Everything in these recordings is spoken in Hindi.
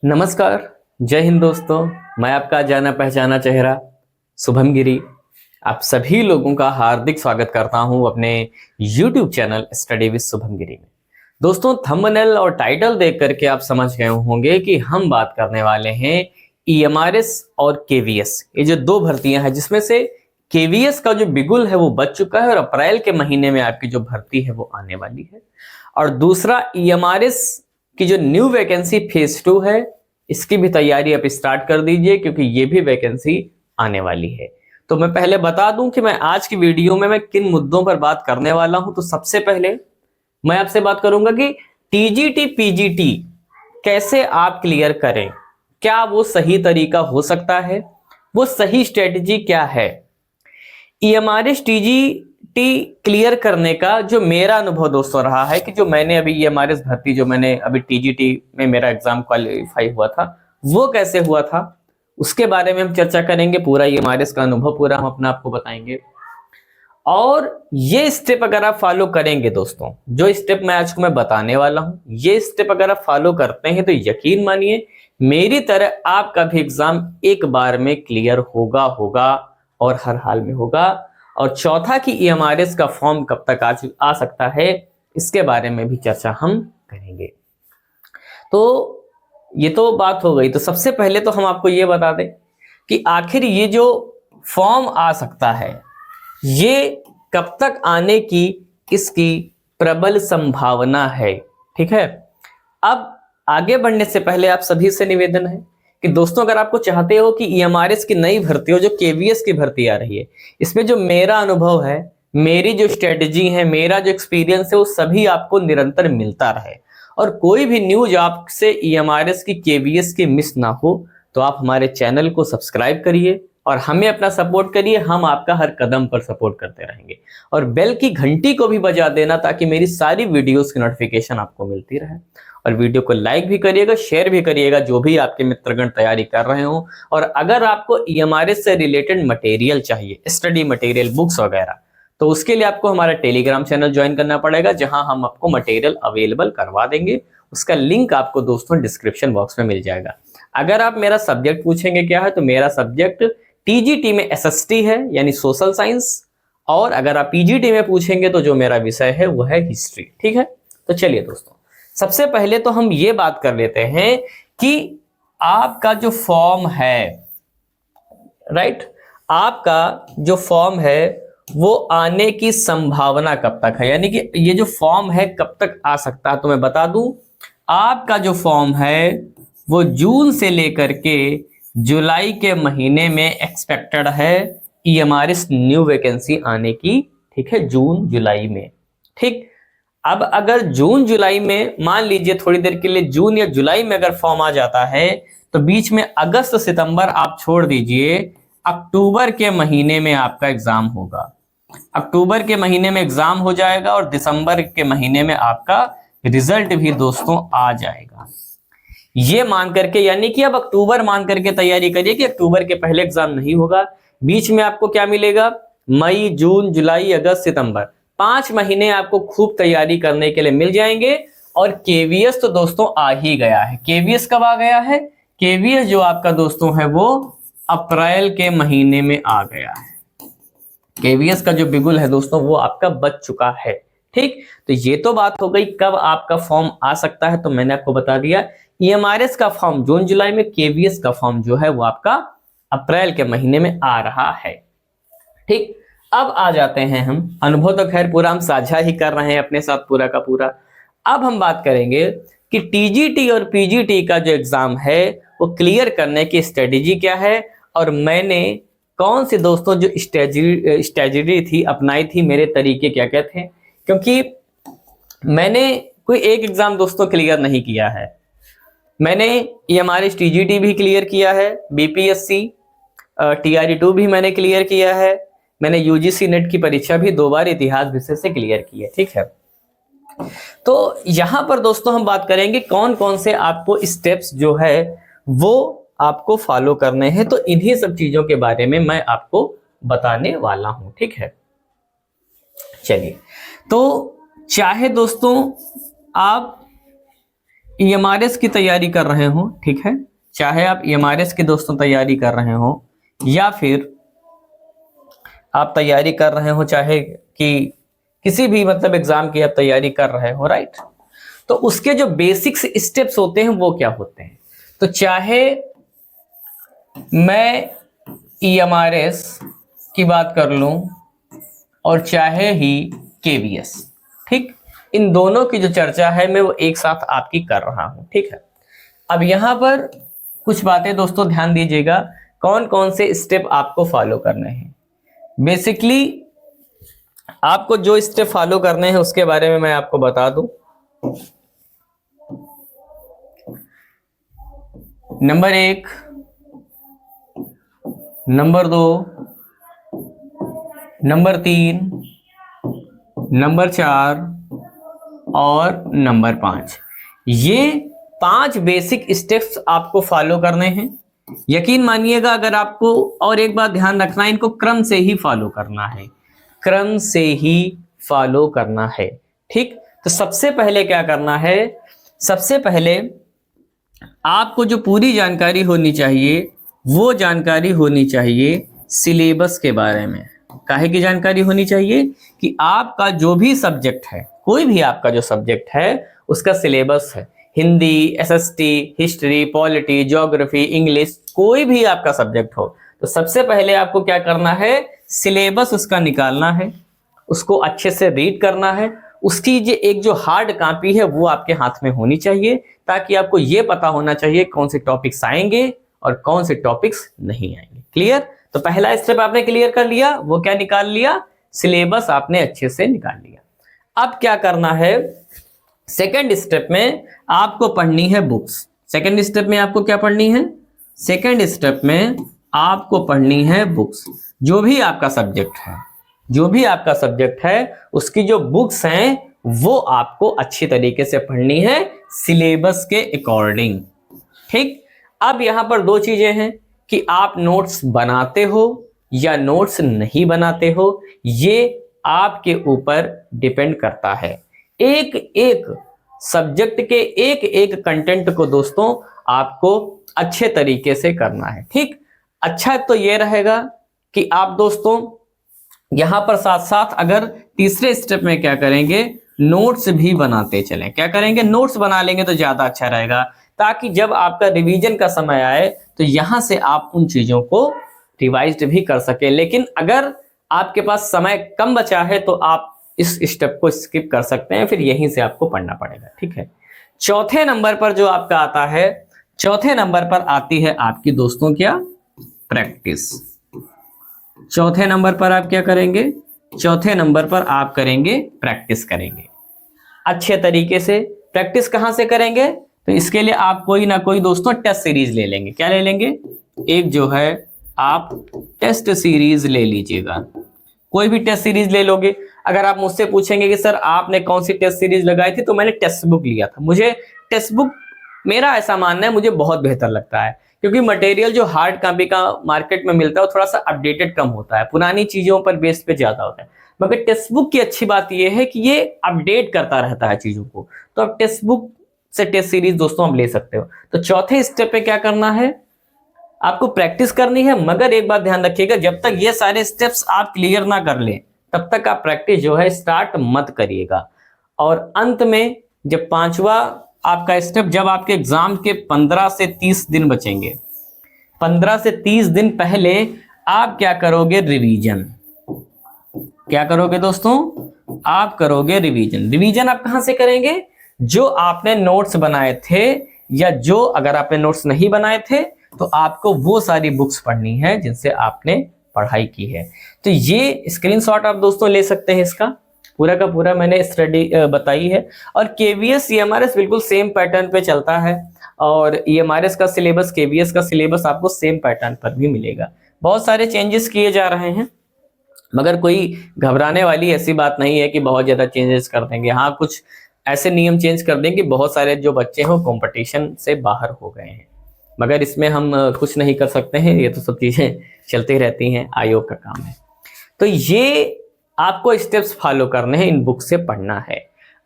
नमस्कार। जय हिंद दोस्तों। मैं आपका जाना पहचाना चेहरा शुभम गिरी आप सभी लोगों का हार्दिक स्वागत करता हूं अपने YouTube channel study with Shubham Giri में। दोस्तों, थंबनेल और टाइटल देख करके आप समझ गए होंगे कि हम बात करने वाले हैं EMRS और KVS। ये जो दो भर्तियां हैं जिसमें से KVS का जो बिगुल है वो बच चुका है और अप्रैल के महीने में आपकी जो भर्ती है वो आने वाली है, और दूसरा EMRS की जो न्यू वैकेंसी फेज 2 है इसकी भी तैयारी आप स्टार्ट कर दीजिए क्योंकि ये भी वैकेंसी आने वाली है। तो मैं पहले बता दूं कि मैं आज की वीडियो में मैं किन मुद्दों पर बात करने वाला हूं। तो सबसे पहले मैं आपसे बात करूंगा कि TGT PGT कैसे आप क्लियर करें, क्या वो सही तरीका हो सकता है, वो सही स्ट्रेटजी क्या है। EMRS TGT क्लियर करने का जो मेरा अनुभव दोस्तों रहा है कि जो मैंने अभी EMRS भर्ती जो मैंने अभी TGT में मेरा एग्जाम क्वालिफाई हुआ था वो कैसे हुआ था उसके बारे में हम चर्चा करेंगे। पूरा EMRS का अनुभव पूरा हम अपना आपको बताएंगे, और ये स्टेप अगर आप फॉलो करेंगे दोस्तों, जो स्टेप मैं आज को मैं बताने वाला हूं, ये स्टेप अगर आप फॉलो करते हैं तो यकीन मानिए मेरी तरह आपका भी एग्जाम एक बार में क्लियर होगा और हर हाल में होगा। और चौथा कि EMRS का फॉर्म कब तक आ सकता है इसके बारे में भी चर्चा हम करेंगे। तो ये तो बात हो गई। तो सबसे पहले तो हम आपको ये बता दें कि आखिर ये जो फॉर्म आ सकता है ये कब तक आने की इसकी प्रबल संभावना है। ठीक है, अब आगे बढ़ने से पहले आप सभी से निवेदन है कि दोस्तों अगर आपको चाहते हो कि EMRS की नई भर्ती हो, जो KVS की भर्ती आ रही है, इसमें जो मेरा अनुभव है, मेरी जो स्ट्रेटजी है, मेरा जो एक्सपीरियंस है वो सभी आपको निरंतर मिलता रहे और कोई भी न्यूज आपसे EMRS की KVS की मिस ना हो, तो आप हमारे चैनल को सब्सक्राइब करिए और हमें अपना सपोर्ट करिए। हम आपका हर कदम पर सपोर्ट करते रहेंगे और बेल की घंटी को भी बजा देना ताकि मेरी सारी वीडियोस की नोटिफिकेशन आपको मिलती रहे। और वीडियो को लाइक भी करिएगा, शेयर भी करिएगा जो भी आपके मित्रगण तैयारी कर रहे हो। और अगर आपको EMRS से रिलेटेड मटेरियल चाहिए, स्टडी मटेरियल, बुक्स वगैरह, तो उसके लिए आपको हमारा टेलीग्राम चैनल ज्वाइन करना पड़ेगा जहां हम आपको मटेरियल अवेलेबल करवा देंगे। उसका लिंक आपको दोस्तों डिस्क्रिप्शन बॉक्स में मिल जाएगा। अगर आप मेरा सब्जेक्ट पूछेंगे क्या है, तो मेरा सब्जेक्ट TGT में SST है यानी सोशल साइंस, और अगर आप PGT में पूछेंगे तो जो मेरा विषय है वो है हिस्ट्री। ठीक है, तो चलिए दोस्तों, सबसे पहले तो हम ये बात कर लेते हैं कि आपका जो फॉर्म है, राइट, आपका जो फॉर्म है वो आने की संभावना कब तक है, यानी कि ये जो फॉर्म है कब तक आ सकता है। तो मैं बता दूं, आपका जो फॉर्म है वो जून से लेकर के जुलाई के महीने में एक्सपेक्टेड है EMRS न्यू वैकेंसी आने की। ठीक है, जून जुलाई में। ठीक, अब अगर जून जुलाई में, मान लीजिए थोड़ी देर के लिए जून या जुलाई में अगर फॉर्म आ जाता है, तो बीच में अगस्त सितंबर आप छोड़ दीजिए, अक्टूबर के महीने में आपका एग्जाम होगा। अक्टूबर के महीने में एग्जाम हो जाएगा और दिसंबर के महीने में आपका रिजल्ट भी दोस्तों आ जाएगा। ये मान करके, यानी कि अब अक्टूबर मान करके तैयारी करिए कि अक्टूबर के पहले एग्जाम नहीं होगा। बीच में आपको क्या मिलेगा, मई, जून, जुलाई, अगस्त, सितंबर, 5 महीने आपको खूब तैयारी करने के लिए मिल जाएंगे। और KVS तो दोस्तों आ ही गया है। KVS कब आ गया है? KVS जो आपका दोस्तों है वो अप्रैल के महीने में आ गया है। KVS का जो बिगुल है दोस्तों वो आपका बच चुका है। ठीक, तो ये तो बात हो गई कब आपका फॉर्म आ सकता है, तो मैंने आपको बता दिया EMRS का फॉर्म जून जुलाई में, KVS का फॉर्म जो है वो आपका अप्रैल के महीने में आ रहा है। ठीक, अब आ जाते हैं हम, अनुभव तो खैर पूरा हम साझा ही कर रहे हैं अपने साथ पूरा का पूरा। अब हम बात करेंगे कि TGT और PGT का जो एग्जाम है वो क्लियर करने की स्ट्रेटेजी क्या है, और मैंने कौन सी दोस्तों जो स्ट्रेटेजी थी अपनाई थी, मेरे तरीके क्या क्या थे। क्योंकि मैंने कोई एक एग्जाम दोस्तों क्लियर नहीं किया है, मैंने EMRS TGT भी क्लियर किया है, BPSC TRE2 भी मैंने क्लियर किया है, मैंने UGC नेट की परीक्षा भी 2 बार इतिहास विषय से क्लियर की है। ठीक है, तो यहां पर दोस्तों हम बात करेंगे कौन कौन से आपको स्टेप्स जो है वो आपको फॉलो करने हैं। तो इन्हीं सब चीजों के बारे में मैं आपको बताने वाला हूं। ठीक है, चलिए, तो चाहे दोस्तों आप ईएमआरएस की तैयारी कर रहे हो, ठीक है, चाहे आप ईएमआरएस की दोस्तों तैयारी कर रहे हो या फिर आप तैयारी कर रहे हो चाहे कि किसी भी मतलब एग्जाम की आप तैयारी कर रहे हो, राइट, तो उसके जो बेसिक्स स्टेप्स होते हैं वो क्या होते हैं। तो चाहे मैं ईएमआरएस की बात कर लूं और चाहे ही केवीएस, ठीक, इन दोनों की जो चर्चा है मैं वो एक साथ आपकी कर रहा हूं, ठीक है। अब यहां पर कुछ बातें दोस्तों ध्यान दीजिएगा, कौन कौन से स्टेप आपको फॉलो करने हैं। बेसिकली आपको जो स्टेप फॉलो करने हैं उसके बारे में मैं आपको बता दूं। नंबर 1, नंबर 2, नंबर 3, नंबर 4 और नंबर 5, ये 5 बेसिक स्टेप्स आपको फॉलो करने हैं। यकीन मानिएगा, अगर आपको और एक बात ध्यान रखना है, इनको क्रम से ही फॉलो करना है, क्रम से ही फॉलो करना है, ठीक। तो सबसे पहले क्या करना है, सबसे पहले आपको जो पूरी जानकारी होनी चाहिए वो जानकारी होनी चाहिए सिलेबस के बारे में। काहे की जानकारी होनी चाहिए कि आपका जो भी सब्जेक्ट है, कोई भी आपका जो सब्जेक्ट है उसका सिलेबस है, Hindi, SST, history, polity, geography, English, कोई भी आपका सब्जेक्ट हो, तो सबसे पहले आपको क्या करना है, सिलेबस उसका निकालना है, उसको अच्छे से रीड करना है। उसकी जो एक जो हार्ड कॉपी है वो आपके हाथ में होनी चाहिए, ताकि आपको ये पता होना चाहिए कौन से टॉपिक्स आएंगे और कौन से टॉपिक्स नहीं आएंगे। क्लियर? तो पहला स्टेप आपने क्लियर कर लिया, वो क्या निकाल लिया, सिलेबस आपने अच्छे से निकाल लिया। अब क्या करना है, सेकंड स्टेप में आपको पढ़नी है बुक्स। सेकंड स्टेप में आपको क्या पढ़नी है, सेकंड स्टेप में आपको पढ़नी है बुक्स। जो भी आपका सब्जेक्ट है, जो भी आपका सब्जेक्ट है उसकी जो बुक्स हैं वो आपको अच्छी तरीके से पढ़नी है सिलेबस के अकॉर्डिंग, ठीक। अब यहां पर दो चीजें हैं कि आप नोट्स बनाते हो या नोट्स नहीं बनाते हो, ये आपके ऊपर डिपेंड करता है। एक एक सब्जेक्ट के एक एक कंटेंट को दोस्तों आपको अच्छे तरीके से करना है, ठीक। अच्छा तो ये रहेगा कि आप दोस्तों यहां पर साथ साथ अगर तीसरे स्टेप में क्या करेंगे, नोट्स भी बनाते चलें। क्या करेंगे, नोट्स बना लेंगे तो ज्यादा अच्छा रहेगा, ताकि जब आपका रिवीजन का समय आए तो यहां से आप उन चीजों को रिवाइज भी कर सके। लेकिन अगर आपके पास समय कम बचा है तो आप इस स्टेप को स्किप कर सकते हैं, फिर यहीं से आपको पढ़ना पड़ेगा, ठीक है। चौथे नंबर पर जो आपका आता है, चौथे नंबर पर आती है आपकी दोस्तों क्या, प्रैक्टिस। चौथे नंबर पर आप क्या करेंगे, चौथे नंबर पर आप करेंगे प्रैक्टिस करेंगे अच्छे तरीके से। प्रैक्टिस कहां से करेंगे, तो इसके लिए आप कोई ना कोई दोस्तों टेस्ट सीरीज ले लेंगे। क्या ले लेंगे, एक जो है आप टेस्ट सीरीज ले लीजिएगा, कोई भी टेस्ट सीरीज ले लोगे। अगर आप मुझसे पूछेंगे कि सर आपने कौन सी टेस्ट सीरीज लगाई थी, तो मैंने टेक्स्ट बुक लिया था। मुझे टेक्स्ट बुक, मेरा ऐसा मानना है, मुझे बहुत बेहतर लगता है, क्योंकि मटेरियल जो हार्ड कॉपी का मार्केट में मिलता है वो थोड़ा सा अपडेटेड कम होता है, पुरानी चीजों पर बेस पे ज्यादा होता है। मगर टेक्स्ट बुक की अच्छी बात यह है कि ये अपडेट करता रहता है चीजों को, तो आप टेक्स्ट बुक से टेस्ट सीरीज दोस्तों आप ले सकते हो। तो चौथे स्टेप पे क्या करना है, आपको प्रैक्टिस करनी है। मगर एक बात ध्यान रखिएगा, जब तक ये सारे स्टेप्स आप क्लियर ना कर लें तब तक आप प्रैक्टिस जो है स्टार्ट मत करिएगा। और अंत में जब पांचवा आपका स्टेप, जब आपके एग्जाम के 15 से 30 दिन बचेंगे, 15 से 30 दिन पहले आप क्या करोगे, रिवीजन। क्या करोगे दोस्तों, आप करोगे रिवीजन। रिवीजन आप कहां से करेंगे, जो आपने नोट्स बनाए थे, या जो अगर आपने नोट्स नहीं बनाए थे तो आपको वो सारी बुक्स पढ़नी है जिनसे आपने पढ़ाई की है। तो ये स्क्रीनशॉट आप दोस्तों ले सकते हैं, इसका पूरा का पूरा मैंने स्टडी बताई है। और केवीएस ईएमआरएस बिल्कुल सेम पैटर्न पे चलता है, और ईएमआरएस का सिलेबस, केवीएस का सिलेबस आपको सेम पैटर्न पर भी मिलेगा। बहुत सारे चेंजेस किए जा रहे हैं, मगर कोई घबराने वाली ऐसी बात नहीं है कि बहुत ज्यादा चेंजेस कर देंगे। हाँ, कुछ ऐसे नियम चेंज कर देंगे, बहुत सारे जो बच्चे हैं कंपटीशन से बाहर हो गए हैं, मगर इसमें हम कुछ नहीं कर सकते हैं, ये तो सब चीजें चलती रहती हैं, आयोग का काम है। तो ये आपको स्टेप्स फॉलो करने हैं, इन बुक से पढ़ना है।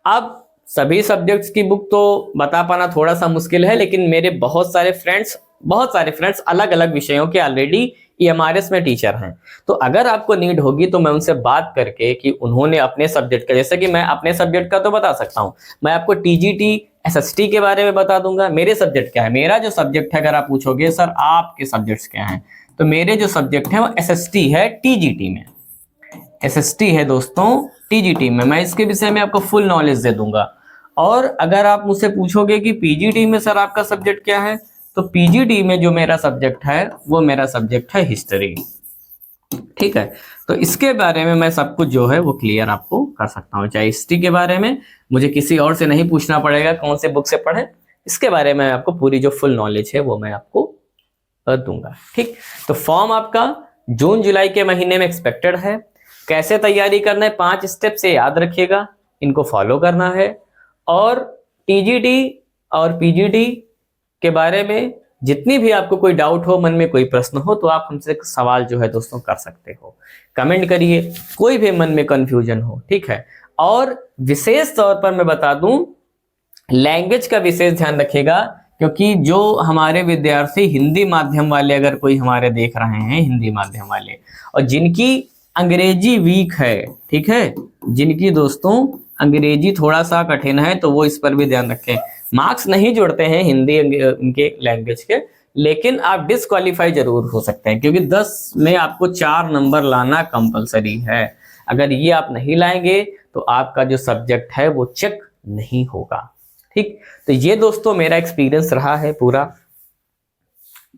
अब सभी सब्जेक्ट्स की बुक तो बता पाना थोड़ा सा मुश्किल है, लेकिन मेरे बहुत सारे फ्रेंड्स अलग अलग विषयों के ऑलरेडी EMRS में टीचर हैं। तो अगर आपको नीड होगी तो मैं उनसे बात करके कि उन्होंने अपने सब्जेक्ट का, जैसे कि मैं अपने सब्जेक्ट का तो बता सकता हूँ, मैं आपको TGT SST के बारे में बता दूंगा। मेरे सब्जेक्ट क्या है, मेरा जो सब्जेक्ट है, अगर आप पूछोगे सर आपके सब्जेक्ट्स क्या हैं, तो मेरे जो सब्जेक्ट है वो SST है TGT में, SST है दोस्तों TGT में। मैं इसके विषय में आपको फुल नॉलेज दे दूंगा। और अगर आप मुझसे पूछोगे कि PGT में सर आपका सब्जेक्ट क्या है, तो PGT में जो मेरा सब्जेक्ट है वो मेरा सब्जेक्ट है हिस्ट्री। ठीक है, तो इसके बारे में मैं सब कुछ जो है वो क्लियर आपको कर सकता हूँ। चाहे हिस्ट्री के बारे में मुझे किसी और से नहीं पूछना पड़ेगा कौन से बुक से पढ़े, इसके बारे में आपको पूरी जो फुल नॉलेज है वो मैं आपको दूंगा। ठीक, तो फॉर्म आपका जून जुलाई के महीने में एक्सपेक्टेड है। कैसे तैयारी करना है, 5 स्टेप से याद रखिएगा, इनको फॉलो करना है। और TGT और PGT के बारे में जितनी भी आपको कोई डाउट हो, मन में कोई प्रश्न हो, तो आप हमसे सवाल जो है दोस्तों कर सकते हो, कमेंट करिए, कोई भी मन में कंफ्यूजन हो। ठीक है, और विशेष तौर पर मैं बता दूं, लैंग्वेज का विशेष ध्यान रखिएगा, क्योंकि जो हमारे विद्यार्थी हिंदी माध्यम वाले अगर कोई हमारे देख रहे हैं, हिंदी माध्यम वाले, और जिनकी अंग्रेजी वीक है, ठीक है, जिनकी दोस्तों अंग्रेजी थोड़ा सा कठिन है, तो वो इस पर भी ध्यान रखें। मार्क्स नहीं जुड़ते हैं हिंदी उनके लैंग्वेज के, लेकिन आप डिसक्वालीफाई जरूर हो सकते हैं, क्योंकि 10 में आपको 4 नंबर लाना कंपलसरी है। अगर ये आप नहीं लाएंगे तो आपका जो सब्जेक्ट है वो चेक नहीं होगा। ठीक, तो ये दोस्तों मेरा एक्सपीरियंस रहा है पूरा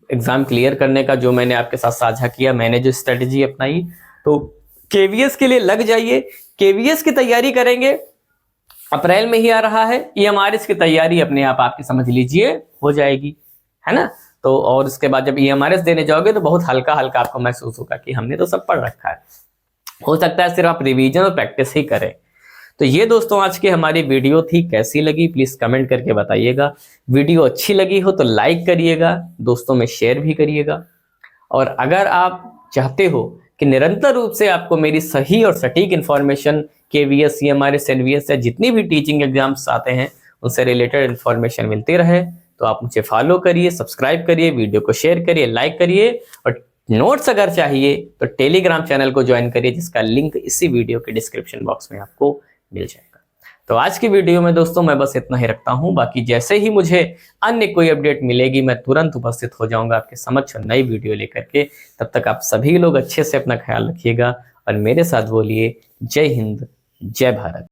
एग्जाम क्लियर करने का, जो मैंने आपके साथ साझा किया, मैंने जो स्ट्रेटेजी अपनाई। तो KVS के लिए लग जाइए, KVS की तैयारी करेंगे, अप्रैल में ही आ रहा है। EMRS की तैयारी अपने आप आपकी समझ लीजिए हो जाएगी, है ना। तो और इसके बाद जब EMRS देने जाओगे तो बहुत हल्का हल्का आपको महसूस होगा कि हमने तो सब पढ़ रखा है, हो सकता है सिर्फ आप रिवीजन और प्रैक्टिस ही करें। तो ये दोस्तों आज की हमारी वीडियो थी, कैसी लगी प्लीज कमेंट करके बताइएगा। वीडियो अच्छी लगी हो तो लाइक करिएगा, दोस्तों में शेयर भी करिएगा। और अगर आप चाहते हो कि निरंतर रूप से आपको मेरी सही और सटीक इन्फॉर्मेशन KVS, EMRS, NVS या जितनी भी टीचिंग एग्जाम्स आते हैं उनसे रिलेटेड इन्फॉर्मेशन मिलती रहे, तो आप मुझे फॉलो करिए, सब्सक्राइब करिए, वीडियो को शेयर करिए, लाइक करिए। और नोट्स अगर चाहिए तो टेलीग्राम चैनल को ज्वाइन करिए, जिसका लिंक इसी वीडियो के डिस्क्रिप्शन बॉक्स में आपको मिल जाएगा। तो आज की वीडियो में दोस्तों मैं बस इतना ही रखता हूं। बाकी जैसे ही मुझे अन्य कोई अपडेट मिलेगी मैं तुरंत उपस्थित हो जाऊंगा आपके समक्ष नई वीडियो लेकर के। तब तक आप सभी लोग अच्छे से अपना ख्याल रखिएगा और मेरे साथ बोलिए जय हिंद, जय भारत।